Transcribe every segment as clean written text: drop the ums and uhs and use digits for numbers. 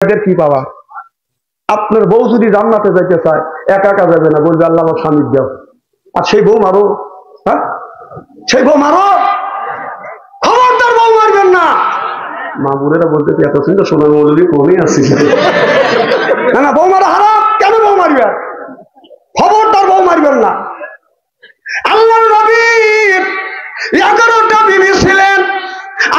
কি পাওয়া? আপনার বউ যদি জান্নাতে যাইতে চায় একা একা যাবে না, বলবে আল্লাহ আমার স্বামীর দাও। আর সেই বউ মারো, হ্যাঁ সেই বউ মারো, খবরদার বউ মারবেন না। মা বোনেরা বলতে এত সুন্দর সোনার মৌলবি কমে আসছি না, না বউ মারা হারাম। কেন বউ মারবেন? খবরদার বউ মারবেন না। আল্লাহর নবী 11টা বিবি ছিলেন।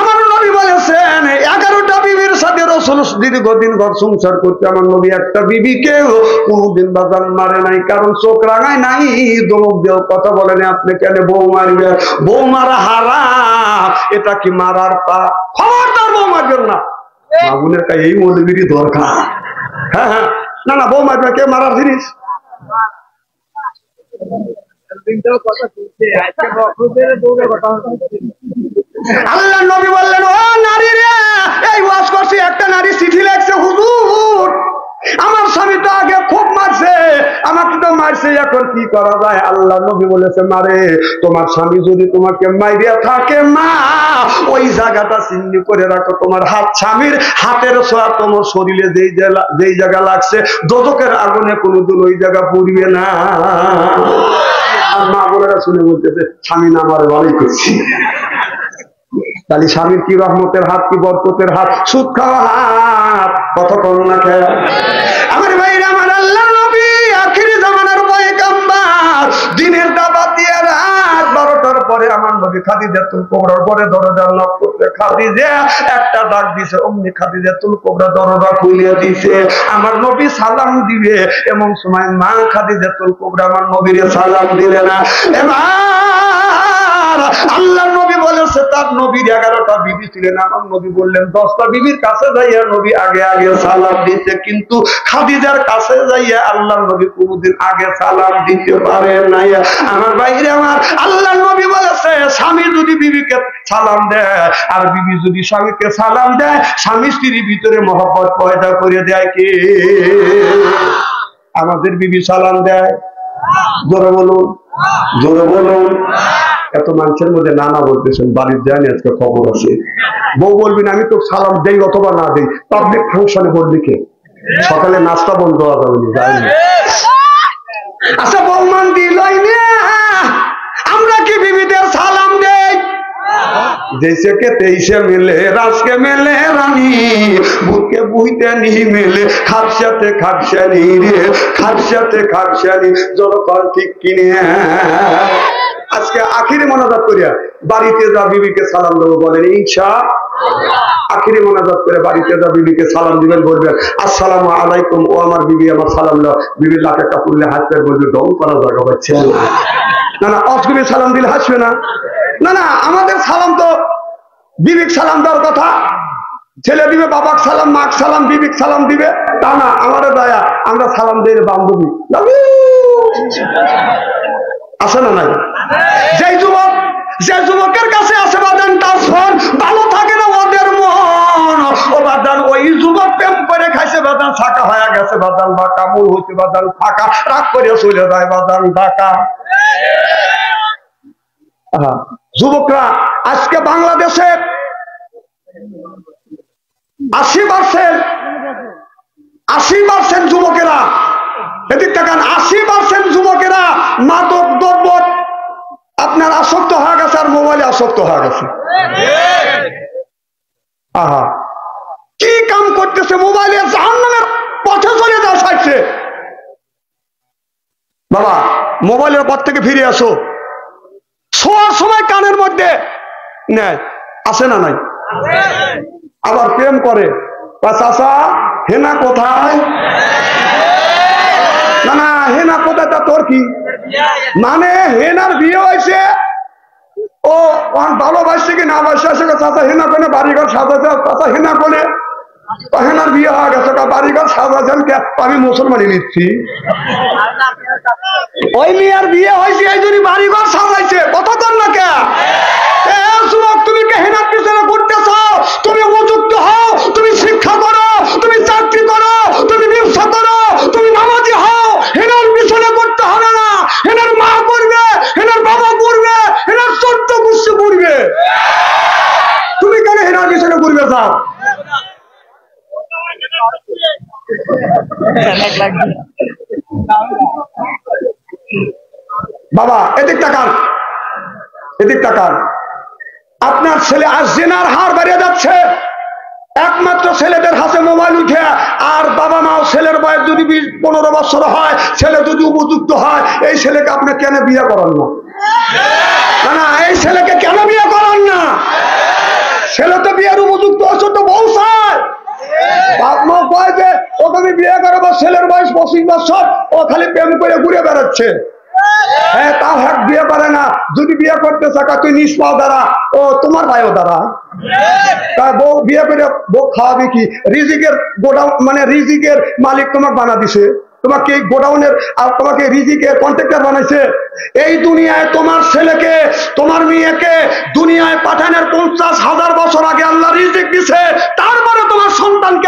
আমার নবী বলেছেন 11টা বিবির সাথে রাসূল দীর্ঘদিন ঘর সংসার করতে আমার নবী একটা বিবিকেও কোনদিন বাজান মারে নাই, কারণ চোখ রাঙায় নাই, দমক দেও কথা বলেন। আপনি কেন বউ মারবেন? বউ মারা হারাম, এটা কি মারার পা? খবরদার বউ মারবেন না। আগুনের কাছে এই মৌলবীরই দরকার। হ্যাঁ হ্যাঁ, না না বউ মারবে, কে মারার জিনিস? আল্লাহ নবী বললেন, ও নারী রে, এই ওয়াজ করছি, একটা নারী চিঠি লেখছে, হুজুর আমার স্বামী তো আগে খুব মারছে, আমাকে তো মারছে, এখন কি করা যায়? আল্লাহ নবী বলেছে, মারে তোমার স্বামী যদি তোমাকে মাইরিয়া থাকে, মা ওই জায়গাটা চিহ্ন করে রাখো। তোমার হাত, স্বামীর হাতের ছোঁয়া তোমার শরীরে যেই জায়গা লাগছে, দোজখের আগুনে কোনোদিন ওই জায়গা পুড়বে না। আর মা বোনেরা শুনে বলতেছে, স্বামী না মারে ভালোই করছি। তাহলে স্বামীর কি রহমতের হাত, কি বরকতের হাত? সুদ খাওয়া হাত, কত করোনা খেয়া। আমার ভাইরা, আমার আল্লাহ নবী আখিরি জামানার পয়গম্বর, দিনের দাওয়াত দিয়ে রাত 12টার পরে আমার নবী খাদিজাতুল কুবরার পরে দরজা লক করতে, খাদিজা একটা ডাক দিছে, অমনি খাদিজাতুল কুবরা দরজা খুলে দিছে। আমার নবী সালাম দিবে, এমন সময় মা খাদিজাতুল কুবরা আমার নবীরে সালাম দিলে না। আল্লাহ নবী বলেছে তার নবীর 11টা বিবি ছিলেন। আমার নবী বললেন 10টা বিবির কাছে যাইয়া নবী আগে আগে সালাম দিতে, কিন্তু খাদিজার কাছে যাইয়া আল্লাহ নবী কোনদিন আগে সালাম দিতে পারে নাই। আমার বাইরে, আমার আল্লাহ নবী বলেছে, স্বামী যদি বিবিকে সালাম দেয় আর বিবি যদি স্বামীকে সালাম দেয়, স্বামী স্ত্রীর ভিতরে মহব্বত পয়দা করে দেয় কে? আমাদের বিবি সালাম দেয়? জোরে বলুন, জোরে বলুন। এত মানুষের মধ্যে নানা বলতেছেন, বাড়ির জানি আজকে খবর আছে। বউ বলবেন আমি তো সালাম দেই অথবা না দেই, পাবলিক ফাংশনে বলবি কে? সকালে নাস্তা বন্ধ হওয়া যাবে যায়নি। আচ্ছা বৌমান দিলই না, আমরা কি বিবিদের সালাম দেই? जैसे के तेईसे मिले रास के मिले रानी बुके बुईते नहीं मिले खापशानी रे खापशानी जोर कौन ठीक किने আজকে আখিরি মোনাজাত করিয়া বাড়িতে যা বিবিকে সালাম দেবো বলেন ইনশাআল্লাহ। আখিরি মোনাজাত করে বাড়িতে যা বিবিকে সালাম দিবেন, বলবেন আসসালামু আলাইকুম, ও আমার বিবি আমার সালাম দাও। বিবির লাখে কাপড়লে হাসবে, বলবে দম করা জায়গা পাচ্ছে না। না অসগুবি সালাম দিলে হাসবে না। না না, আমাদের সালাম তো বিবিক সালাম দেওয়ার কথা। ছেলে দিবে বাবাক সালাম, মাক সালাম, বিবিক সালাম দিবে, তা না। আমাদের দয়া, আমরা সালাম দিই বান্ধবী আছে না নাই? যে যুবকের কাছে আছে বাদান তার ফোন ভালো থাকে না, ওদের মন ও বাদান ওই যুবক প্রেম করে খাইছে, বাদান ফাঁকা হয়ে গেছে, বাদান বা কামড় হইছে, বাদান ফাঁকা রাগ করে চলে যায়, বাদান ঢাকা। যুবকরা আজকে বাংলাদেশে 80% যুবকেরা, এদিক তাকান, 80% যুবকেরা মাদক দ্রব্য আপনার আসক্ত হয়ে গেছে, আর মোবাইলে আসক্ত হয়ে গেছে। আহা, কি কাম করতেছে? মোবাইলে জাহান্নামের পথে চলে যাওয়া চাইছে। বাবা মোবাইলের পথ থেকে ফিরে আসো। শোয়ার সময় কানের মধ্যে নেয়, আছে না নাই? আবার প্রেম করে, চাচা হেনা কোথায়? না না, হেনা কোথায় তা তোর কি মানে? হেনার বিয়ে হয়েছে, ও ভালোবাসছে কি না বাসছে, চাচা হেনা কোনে বাড়িঘর সাজাচ্ছে, চাচা হেনা কোনে, হেনার বিয়ে হয়ে গেছে, বাড়িঘর সাজাচ্ছেন কে? আমি মুসলমানই নিচ্ছি। ওই মেয়ের বিয়ে হয়েছে এই জন্য বাড়িঘর সাজাইছে, কথা কর না কে? যুবক, তুমি কে হেনার পিছনে ঘুরতেছ? তুমি উপযুক্ত হও, তুমি শিক্ষা করো, তুমি চাকরি করো, তুমি ব্যবসা করো, তুমি নামাজি হও। হেনার পিছনে করতে হবে না। হেনার মা করবে, হেনার বাবা করবে, হেনার 14 গোষ্ঠী করবে। তুমি কেন হেনার পিছনে ঘুরবে? যাও বাবা এদিক তাকান, এদিক তাকান। আপনার ছেলে আজ জেনার হার বেড়ে যাচ্ছে। একমাত্র ছেলেদের হাতে মোবাইল উঠে, আর বাবা মাও ছেলের বয়স যদি 15 বছর হয়, ছেলে যদি উপযুক্ত হয়, এই ছেলেকে আপনি কেন বিয়ে করান না? না, এই ছেলেকে কেন বিয়ে করান না? ছেলে তো বিয়ের উপযুক্ত হচ্ছে, তো বউ চায়। বাপ মা কয় যে ওকে আমি বিয়ে করবো, ছেলের বয়স 25 বছর, ও খালি প্রেম করে ঘুরে বেড়াচ্ছে। হ্যাঁ, তার হাত বিয়ে করে না। যদি বিয়ে করতে চাকা তুই নিজ পাও দ্বারা, ও তোমার ভাইও দ্বারা। তার বউ বিয়ে করে বউ খাওয়াবে কি? রিজিকের গোডাউন, মানে রিজিকের মালিক তোমাকে বানা দিছে, তোমাকে গোডাউনের আর তোমাকে রিজিকের কন্ট্রাক্টর বানাইছে। এই দুনিয়ায় তোমার ছেলেকে, তোমার মেয়েকে দুনিয়ায় পাঠানোর 50,000 বছর আগে আল্লাহ রিজিক দিছে, তারপরে তোমার সন্তানকে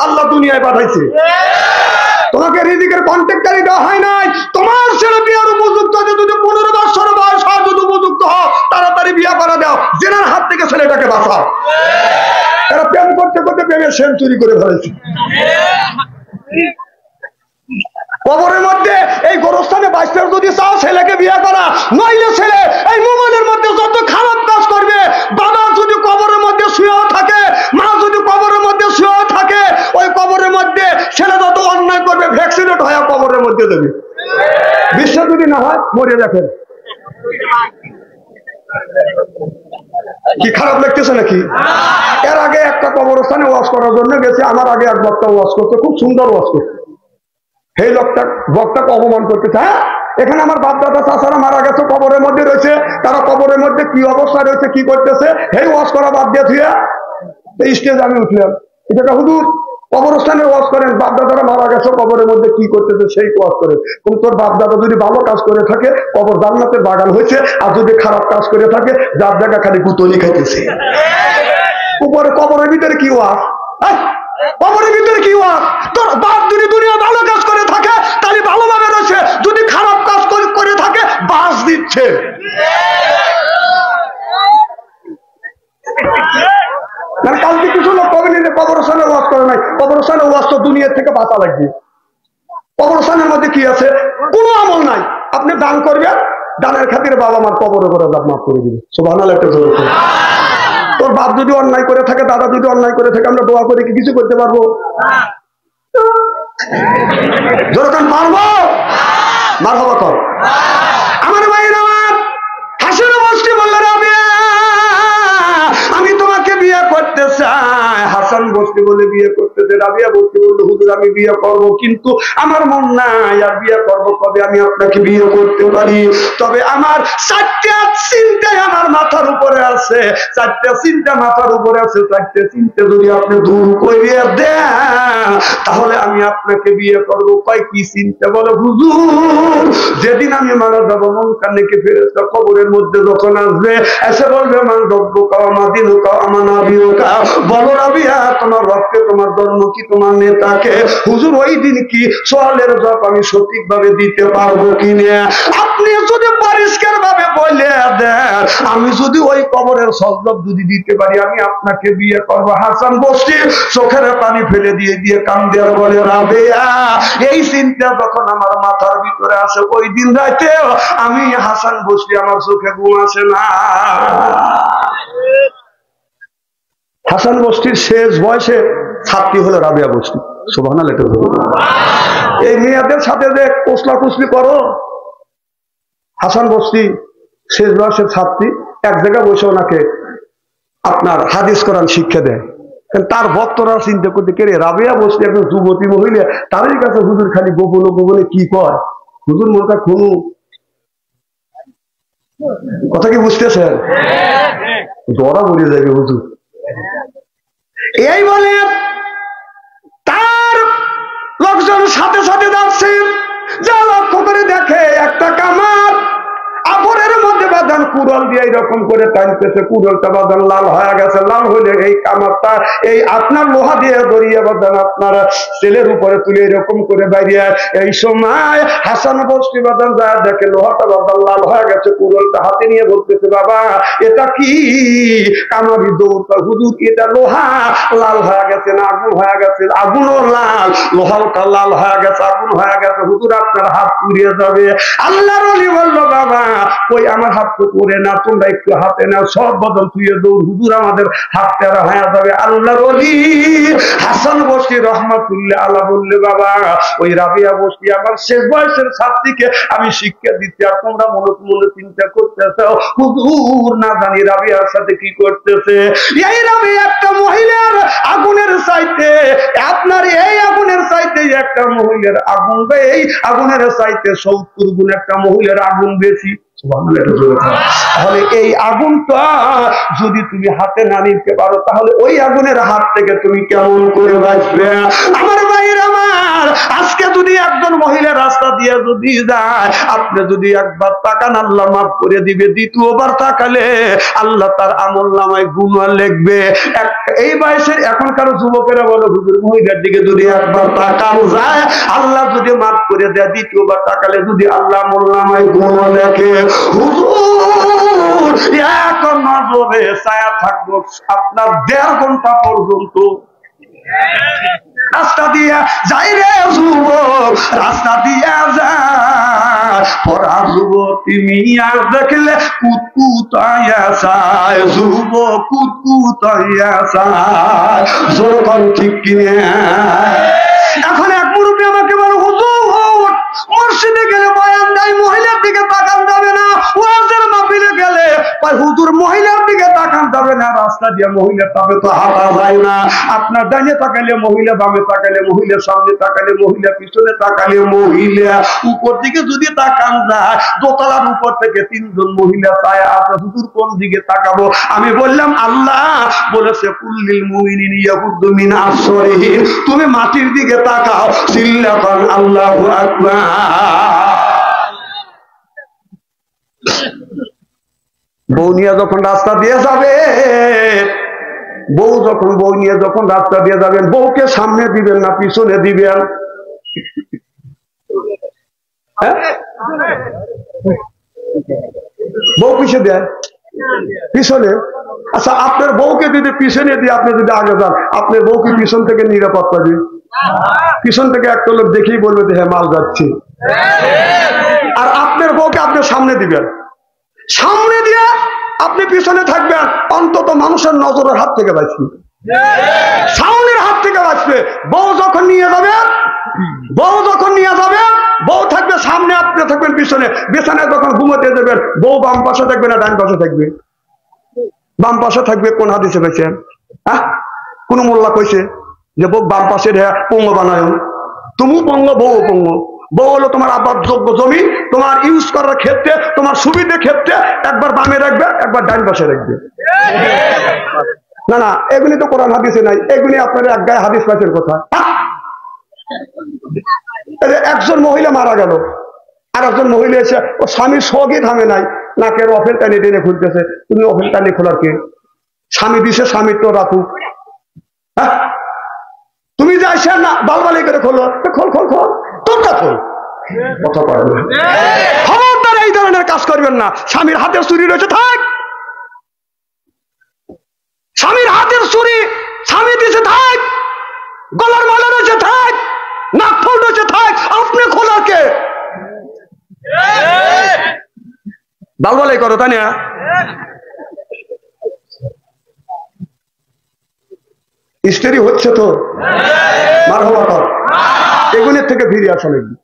আল্লাহ দুনিয়ায় পাঠাইছে। তোমাকে রিজিকের কন্ট্রাক্টরই দেওয়া হয় নাই। তোমার ছেলে বিয়ের উপযুক্ত, যদি 15 বছর বয়স হয়, যদি উপযুক্ত হও, তাড়াতাড়ি বিয়ে করে দাও, জেনার হাত থেকে ছেলেটাকে বাঁচাও। এরা প্রেম করতে করতে প্রেমের সেঞ্চুরি করে ফেলেছে। কবরের মধ্যে এই গোরস্থানে বাঁচতে যদি চাও, ছেলেকে বিয়ে করা, নইলে ছেলে এই মোবাইলের মধ্যে যত খারাপ কাজ করবে, বাবা যদি কবরের মধ্যে শুয়েও থাকে, মা যদি কবরের মধ্যে শুয়েও থাকে, ওই কবরের মধ্যে ছেলে যত অন্যায় করবে, ভ্যাকসিনেট হয়ে কবরের মধ্যে দেবে। বিশ্বাস যদি না হয় মরে দেখেন। কি খারাপ লাগতেছে নাকি? এর আগে একটা কবরস্থানে ওয়াজ করার জন্য গেছে, আমার আগে এক বক্তা ওয়াজ করতে, খুব সুন্দর ওয়াজ করতে। সেই বক্তাকে অপমান করতেছে। হ্যাঁ, এখানে আমার বাপ দাদা চাচারা মারা গেছে, কবরের মধ্যে রয়েছে, তারা কবরের মধ্যে কি অবস্থা রয়েছে, কি করতেছে, সেই ওয়াজ করা বাদ দিয়ে থুয়ে স্টেজ আমি উঠলাম। এটা হুজুর কবরস্থানে ওয়াজ করেন, বাপ দাদারা মারা গেছে, কবরের মধ্যে কি করতেছে সেই ওয়াজ করেন। কিন্তু তোর বাপ দাদা যদি ভালো কাজ করে থাকে, কবর জান্নাতের বাগান হয়েছে, আর যদি খারাপ কাজ করে থাকে, যার জায়গা খালি গুতলি খাইতেছে। উপরে কবরের ভিতরে কি ওয়াজ? কবরের ভিতরে কি ওয়াজ? তোর বাপ যদি দুনিয়া ভালো কাজ করে থাকে, তাহলে ভালোভাবে রয়েছে, যদি খারাপ কাজ করে থাকে, বাস দিচ্ছে। কালকে কিছু লোক কবরস্থানে ওয়াজ করে নাই। কবরস্থানের ওয়াজ তো দুনিয়ার থেকে বাঁচা লাগবে। কবরস্থানের মধ্যে কি আছে? কোনো আমল নাই। আপনি দান করবেন, দানের খাতিরে বাবা মার কবরে করে দান মাফ করে দিবে। সুবহানাল্লাহ একটা জোরে করে। তোর বাপ যদি অন্যায় করে থাকে, দাদা যদি অন্যায় করে থাকে, আমরা দোয়া করে কি কিছু করতে পারবো? যখন পারবো মারহাবা কর। আমার ভাইরা আমার হাসির বসতে বললেন, আমি তোমাকে বিয়ে করতে চাই। হাসান বসতে বলে বিয়ে করতেছে, রাবিয়া বসতে বললো, হুজুর আমি বিয়ে করবো, কিন্তু আমার মন নাই আর বিয়ে করবো কবে আমি আপনাকে বিয়ে করতে পারি। তবে আমার 4টা চিন্তা আমার মাথার উপরে আছে, 4টা চিন্তা মাথার উপরে আছে, 4টা চিন্তা যদি আপনি দূর করিয়ে দেন, তাহলে আমি আপনাকে বিয়ে করবো। কয় কি চিন্তা? বলে হুজুর, যেদিন আমি মারা যাবো, মন কান্নেকে ফেরেশতা কবরের মধ্যে যখন আসবে, এসে বলবে মান রব্বুকা ওয়া মা দিনুকা ওয়া মা নাবিয়ুকা, বলো রাবিয়া তোমার রবকে, তোমার ধর্ম কি, তোমার নেতাকে। হুজুর ওই দিন কি সওয়ালের জবাব আমি সঠিকভাবে দিতে পারবো কিনা? আপনি যদি পরিষ্কার ভাবে বলে দেন, আমি যদি ওই কবরের সজবাব যদি দিতে পারি, আমি আপনাকে বিয়ে করবো। হাসান বসরি চোখের পানি ফেলে দিয়ে কান্দে আর বলে, রাবিয়া এই চিন্তা যখন আমার মাথার ভিতরে আসে, ওই দিন রাতে আমি হাসান বসরি আমার চোখে ঘুম আসে না। হাসান বস্তির শেষ বয়সে ছাত্রী হলো রাবিয়া বস্তি। সুবহানাল্লাহ। এই মেয়েদের সাথে যে কোসলা কুসলি করো, হাসান বস্তি শেষ বয়সের ছাত্রী, এক জায়গায় বসে ওনাকে আপনার হাদিস কোরআন শিক্ষা দেয়। তার ভক্তরা চিন্তা করতে, কে রে রাবিয়া বস্তি একজন যুবতী মহিলা, তারই কাছে হুজুর খালি গোপনে গোপনে কি কয়, হুজুর মনটা খুনু। কথা কি বুঝতেছেন? দরা বলে যাবে হুজুর। এই বলে তার লোকজন সাথে সাথে যাচ্ছে, যা লক্ষ্য করে দেখে একটা কামার আপরের মধ্যে বাদান কুড়াল দিয়ে এইরকম করে টানতেছে, কুড়ালটা বাদান লাল হয়ে গেছে। লাল হলে এই কামারটা এই আপনার লোহা দিয়ে ধরিয়ে বাদান আপনার ছেলের উপরে তুলে এরকম করে বাইরে। এই সময় হাসান বস্তি বাদান যা দেখে লোহাটা বাদান লাল হয়ে গেছে, কুড়ালটা হাতে নিয়ে বলতেছে, বাবা এটা কি? কামারি দৌড়টা, হুজুর এটা লোহা লাল হয়ে গেছে না আগুন হয়ে গেছে? আগুনও লাল, লোহাটা লাল হয়ে গেছে, আগুন হয়ে গেছে, হুজুর আপনার হাত পুড়িয়ে যাবে। আল্লাহর ওলি বলল, বাবা ওই আমার হাত তো পুড়ে না, তোমরা একটু হাতে নাও, সব বদল তুই দৌড়, হুজুর আমাদের হাত তেরা হয়ে যাবে। আল্লাহর ওলি হাসান বস্তি রহমাতুল্লাহ আলাইহি বললে, বাবা ওই রাবিয়া বস্তি আমার শেষ বয়সের ছাত্রীকে আমি শিক্ষা দিচ্ছি, আর তোমরা মনে মনে চিন্তা করতেছ হুজুর না জানি রাবিয়ার সাথে কি করতেছে। এই রাবিয়া একটা মহিলার আগুনের চাইতে, আপনার এই আগুনের চাইতে একটা মহিলার আগুন, এই আগুনের চাইতে 70 গুণ একটা মহিলার আগুন বেশি। তাহলে এই আগুনটা যদি তুমি হাতে না নিতে পারো, তাহলে ওই আগুনের হাত থেকে তুমি কেমন করে বাঁচবে? আমার ভাইয়ের আমার, আজকে যদি একজন মহিলা রাস্তা দিয়ে যদি যায়, আপনি যদি একবার তাকান আল্লাহ মাফ করে দিবে, দ্বিতীয়বার তাকালে আল্লাহ তার আমল নামায় গুনাহ লিখবে। এই বয়সের এখনকার যুবকেরা বলে, হুজুর মহিলার দিকে যদি একবার তাকান যায় আল্লাহ যদি মাফ করে দেয়, দ্বিতীয়বার তাকালে যদি আল্লাহ আমল নামায় গুনাহ লেখে। হুজুর এক নজরে ছায়া থাকবো আপনার 1.5 ঘন্টা পর্যন্ত। রাস্তা দিয়া যাই রে যুবক, রাস্তা দিয়া যায়, পড়া যুবতী মিয়া দেখলে কুতকুতাইয়া চায়, যুবক কুতকুতাইয়া চায়, যখন ঠিক কিনে। এখন এক মুরব্বী আমাকে বলো, হুজুর মসজিদে গেলে বয়ান দেয়, মহিলার দিকে তাকান যাবে না, ওয়াজের মাহফিলে গেলে হুজুর মহিলার দিকে তাকান যাবে না, রাস্তা দিয়ে মহিলার তবে তো হাঁটা যায় না। আপনার ডানে তাকালে মহিলা, বামে তাকালে মহিলা, সামনে তাকালে মহিলা, পিছনে তাকালে মহিলা, উপর দিকে যদি তাকান যায় দোতলার উপর থেকে 3 জন মহিলা ছায়া আছে, হুজুর কোন দিকে তাকাবো? আমি বললাম আল্লাহ বলেছে কুল্লিল মুমিনিনা ইয়াগুদ্দু মিন আবসারিহিম, তুমি মাটির দিকে তাকাও, চিল্লাকান আল্লাহু আকবার। বউ নিয়ে যখন রাস্তা দিয়ে যাবে, বউ নিয়ে যখন রাস্তা দিয়ে যাবেন, বউকে সামনে দিবেন না পিছনে দিবেন? বউ পিছিয়ে দেয় পিছনে। আচ্ছা আপনার বউকে যদি পিছনে দিয়ে আপনি যদি আগে যান, আপনার বউকে পিছন থেকে নিরাপদ পাবে? পিছন থেকে একটা লোক দেখেই বলবে যে হ্যাঁ মাল যাচ্ছে। আর আপনার বউকে আপনি সামনে দিবেন, সামনে দিয়ে আপনি পিছনে থাকবেন, অন্তত মানুষের নজরের হাত থেকে বাঁচবে, সামনের হাত থেকে বাঁচবে। বউ যখন নিয়ে যাবে, বউ থাকবে সামনে, আপনি থাকবেন পিছনে। বিছানায় যখন ঘুমোতে যাবেন, বউ বাম পাশে থাকবে না ডান পাশে থাকবে? বাম পাশে থাকবে। কোন হাদিসে পেয়েছেন? কোন মোল্লা কইছে যে বউ বাম পাশে পঙ্গ বানায়? তুমি পঙ্গ, বউ পঙ্গ। বউ হলো তোমার আবার যোগ্য জমি, তোমার ইউজ করার ক্ষেত্রে, তোমার সুবিধা ক্ষেত্রে একবার বামে রাখবে, একবার ডান পাশে রাখবে। না না, এগুলি তো কোরআন হাদিসে নাই, এগুলি আপনারা এক গায়ে হাদিস পাইছেন কোথায়? একজন মহিলা মারা গেল, আর একজন মহিলা এসে ও স্বামীর সঙ্গে থামে নাই, নাকের অফেল টানি টেনে খুলতেছে। তুমি অফেল টানি খোলার কে? স্বামী দিছে, স্বামীর তো রাখুক। তুমি যাইছে না বালবালি করে খোলো, খোল খোল খোল, তোরটা খোল। কথা পারবে খবরদার এই ধরনের কাজ করবেন না। স্বামীর হাতের ছুরি রয়েছে থাক, স্বামীর হাতের ছুরি স্বামী দিছে থাক, গলার মালা রয়েছে থাক, নাক ফল রয়েছে থাক, আপনি খোলার কে? বালবালাই করো তাই না? স্ত্রী হচ্ছে তো মারহাবা কর, এগুলোর থেকে ফিরে আসা লাগবে।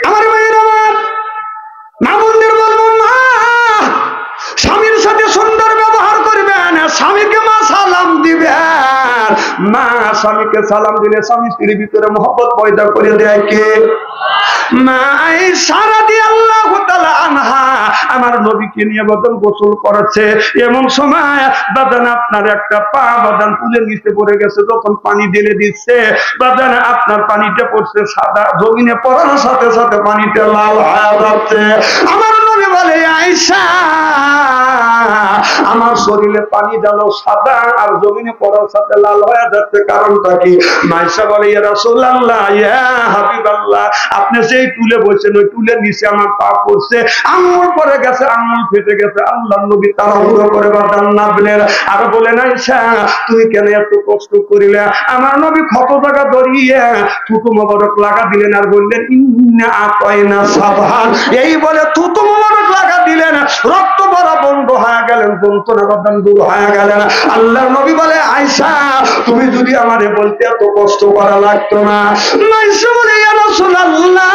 আমার ভাইয়ের আমার মা বোনদের বলবো, মা স্বামীর সাথে সুন্দর ব্যবহার করবেন, স্বামীকে মা সালাম দিবেন। মা স্বামীকে সালাম দিলে স্বামী স্ত্রীর ভিতরে মহব্বত পয়দা করে দেয় কে? মা সারা দিয়ে আল্লাহ তাআলা আনহা আমার নবীকে নিয়ে বদন গোসল করেছে। এমন সময় বাদান আপনার একটা পা বাদান তুলে নিচে পড়ে গেছে, যখন পানি ঢেলে দিচ্ছে বাদান আপনার পানিটা পড়ছে সাদা, জমিনে পড়ার সাথে সাথে পানিটা লাল হয়ে যাচ্ছে। আমার নবী বলে আয়েশা আমার শরীরে পানি ঢালো সাদা আর জমিনে পড়ার সাথে লাল হয়ে যাচ্ছে, কারণটা কি? আয়েশা বলে ইয়া রাসূলুল্লাহ ইয়া হাবিবাল্লাহ, আপনি যেই টুলে বসেন ওই টুলের নিচে আমার পা পড়ছে, আঙুল পড়ে গেছে, আঙুল ফেটে গেছে। আল্লাহর নবী তাড়াহুড়ো করে বাদান নাবলেন আর বলেন আয়েশা তুমি কেন এত কষ্ট করিলে? আমার নবী ক্ষত জায়গা ধরিয়ে থুতু মোবারক লাগা দিলেন আর বললেন ইন্না আতাইনা সাবহান, এই বলে থুতু মোবারক লাগা দিলেন, রক্ত ভরা বন্ধ হয়ে গেলেন, যন্ত্রণা বাদান দূর হয়ে গেলেন। আল্লাহর নবী বলে আয়েশা তুমি যদি আমারে বলতে এত কষ্ট করা লাগতো না। আয়েশা বলে ইয়া রাসূলুল্লাহ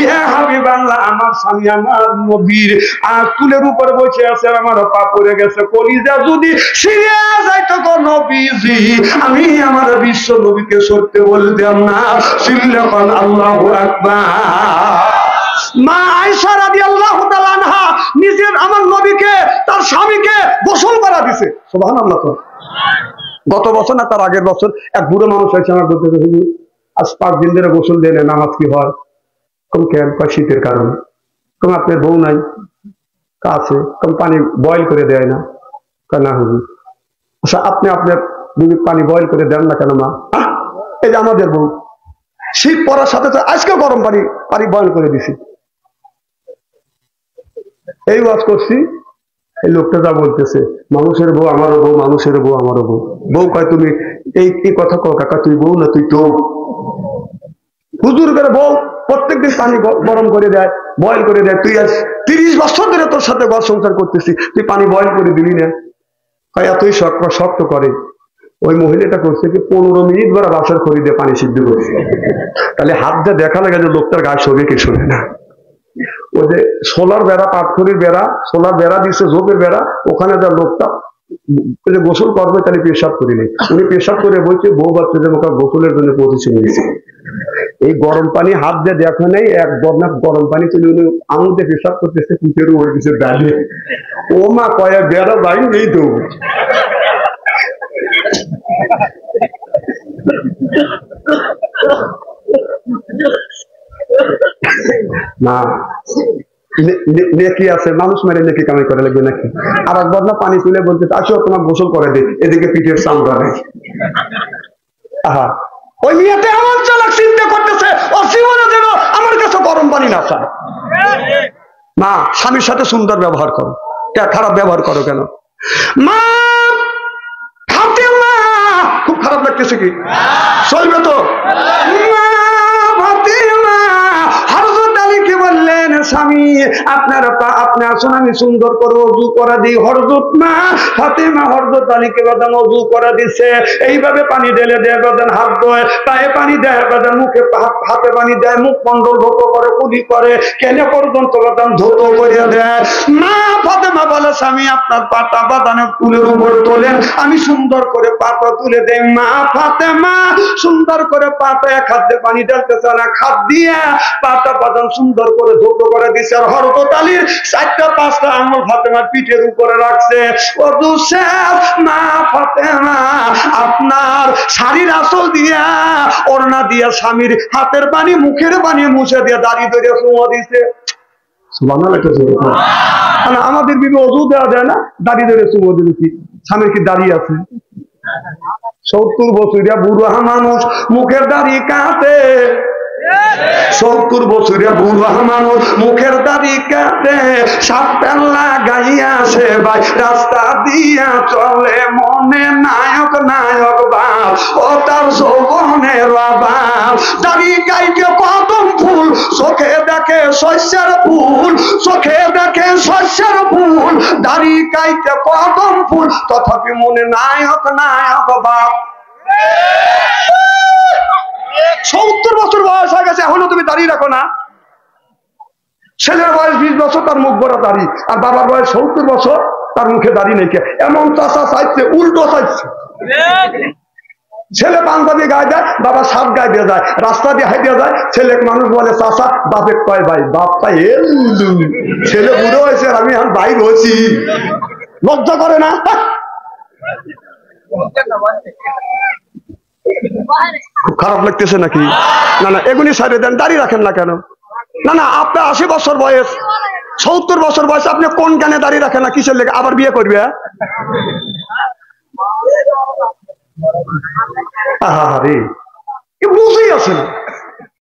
ইয়া হাবিবাল্লাহ, আমার স্বামী আমার নবীর আর তুলের উপরে বসে আছে, আমার পা পড়ে গেছে, কলিজা যদি ছিঁড়ে যাইতো গো নবীজি, আমি আমার বিশ্ব নবীকে সত্যি বলতাম না। সিল্লাকান আল্লাহু আকবার। মা আয়েশা রাদিয়াল্লাহু তাআলা আনহা নিজের আমার নবীকে তার স্বামীকে গোসল করা দিছে। সুবহানাল্লাহ। তো গত বছর না তার আগের বছর এক বুড়ো মানুষ হয়েছে আমার বলতে, আজ 5 দিন ধরে গোসল দেয় না, নামাজ কি হয়? কম কেন? শীতের কারণে। কম আপনার বউ নাই? আছে। কম পানি বয়েল করে দেয় না? না হুজুর। আচ্ছা আপনি আপনার বিবি পানি বয়েল করে দেন না কেন? মা এই যে আমাদের বউ শীত পড়ার সাথে আজকে গরম পানি পানি বয়েল করে দিছি। এই ওয়াজ করছি, এই লোকটা যা বলতেছে মানুষের বউ আমারও বউ, মানুষের বউ আমারও বউ। বউ কয় তুমি এই কি কথা কও কাকা, তুই বউ না তুই তো হুজুর করে বউ প্রত্যেকদিন পানি গরম করে দেয়, বয়েল করে দেয়। তুই আজ 30 বছর ধরে তোর সাথে ঘর সংসার করতেছি, তুই পানি বয়েল করে দিলি না? এতই শক্ত করে। ওই মহিলাটা করছে কি 15 মিনিট ধরে বাসার খড়ি দিয়ে পানি সিদ্ধ করছে। তাহলে হাত দিয়ে দেখা লাগে যে লোকটার গায়ে শোবে কি শোনে না। ওই যে সোলার বেড়া, পাটখড়ির বেড়া, সোলার বেড়া দিচ্ছে, ঝোপের বেড়া, ওখানে যা লোকটা গোসল করবে তাহলে পেশাব করে নেই। উনি পেশাব করে বলছে বউ বাচ্চা যে ওকে গোসলের জন্য পজিশন নিয়েছে। এই গরম পানি হাত দিয়ে দেখা নেই, এক বদনা গরম পানি চলে উনি আঙুল দিয়ে পেশাব করতেছে, পিঠের হয়ে গেছে দাঁড়িয়ে। ও মা কয়া বেড়া বাইন নেই তো না নেকি আছে, মানুষ মেরে নেকি কামাই করে লাগবে নাকি? আর একবার না পানি তুলে বলতে আসো তোমার গোসল করে দে, এদিকে পিঠের চামড়া নেই। আহা ওই মেয়েতে এমন চালাক চিন্তা করতেছে ও জীবনে যেন আমার কাছে গরম পানি না চায়। মা স্বামীর সাথে সুন্দর ব্যবহার করো, খারাপ ব্যবহার করো কেন? মা ফাতেমা, খুব খারাপ লাগতেছে কি? চলবে তো? বললেন স্বামী আপনার আপনি আসুন আমি সুন্দর করে অজু করা দিই। হযরত মা ফাতেমা হযরত আলীকে বাদান অজু করা দিছে, এইভাবে পানি ঢেলে দেয়, বাদান হাত ধোয়, পায়ে পানি দেয়, বাদান মুখে হাতে পানি দেয়, মুখ মন্ডল ধৌত করে, কুলি করে, কেনে পর্যন্ত বাদান ধৌত করে দেয়। মা ফাতেমা বলে স্বামী আপনার পাটা বাদানের তুলের উপর তোলেন, আমি সুন্দর করে পাটা তুলে দেয়। মা ফাতেমা সুন্দর করে পাটা এক হাত দিয়ে পানি ঢালতেছে না, খাত দিয়ে পাটা বাদান সুন্দর করে ধৌত করে দিচ্ছে। আর হযরত আলীর 4টা-5টা আঙ্গুল ফাতেমার পিঠের উপরে রাখছে। ওযু শেষ। মা ফাতেমা আপনার শাড়ির আঁচল দিয়া ওড়না দিয়া স্বামীর হাতের পানি মুখের পানি মুছে দিয়ে দাড়ি ধরে চুমো দিছে। আমাদের বিবি অজু দেওয়া যায় না, দাড়ি ধরে চুমো দিয়েছি। স্বামীর কি দাড়ি আছে? 70 বছরিয়া বুড়া মানুষ, মুখের দাড়ি কাটে। 70 বছরিয়া বুড়া মানুষ, মুখের দাড়ি কাটে, সাত পেল্লা গাইয়া সে ভাই রাস্তা দিয়া চলে, মনে নায়ক নায়ক বাপ ও তার যৌবনের বাপ। দাড়ি গাইতে কদম ফুল, চোখে দেখে শস্যের ফুল, চোখে দেখে শস্যের ফুল, দাড়ি গাইতে কদম ফুল, তথাপি মনে নায়ক নায়ক বাপ। 70 বছর বয়স হয়ে গেছে, এখনো তুমি দাঁড়িয়ে রাখো না? ছেলের বয়স 20 বছর, তার মুখ ভরা দাড়ি, আর বাবার বয়স 70 বছর, তার মুখে দাড়ি নেই। এমন চাষা চাইছে, উল্টো চাইছে। ছেলে পাঞ্জাবি গায়ে দেয়, বাবা শার্ট গায়ে দিয়ে যায়, রাস্তা দিয়ে হাই দিয়ে যায়, ছেলে মানুষ বলে চাষা, বাপে কয় ভাই, বাপ পাই ছেলে বুড়ো হয়েছে, আমি এখন ভাই হয়েছি। লজ্জা করে না? খুব খারাপ লাগতেছে নাকি? না না, এগুলি সাইডে দেন, দাঁড়িয়ে রাখেন না কেন? না না, আপনার 80 বছর বয়স, 70 বছর বয়সে আপনি কোন জ্ঞানে দাঁড়িয়ে রাখেন না, কিসের লেগে আবার বিয়ে করবে? আরে বুঝেই আছে না।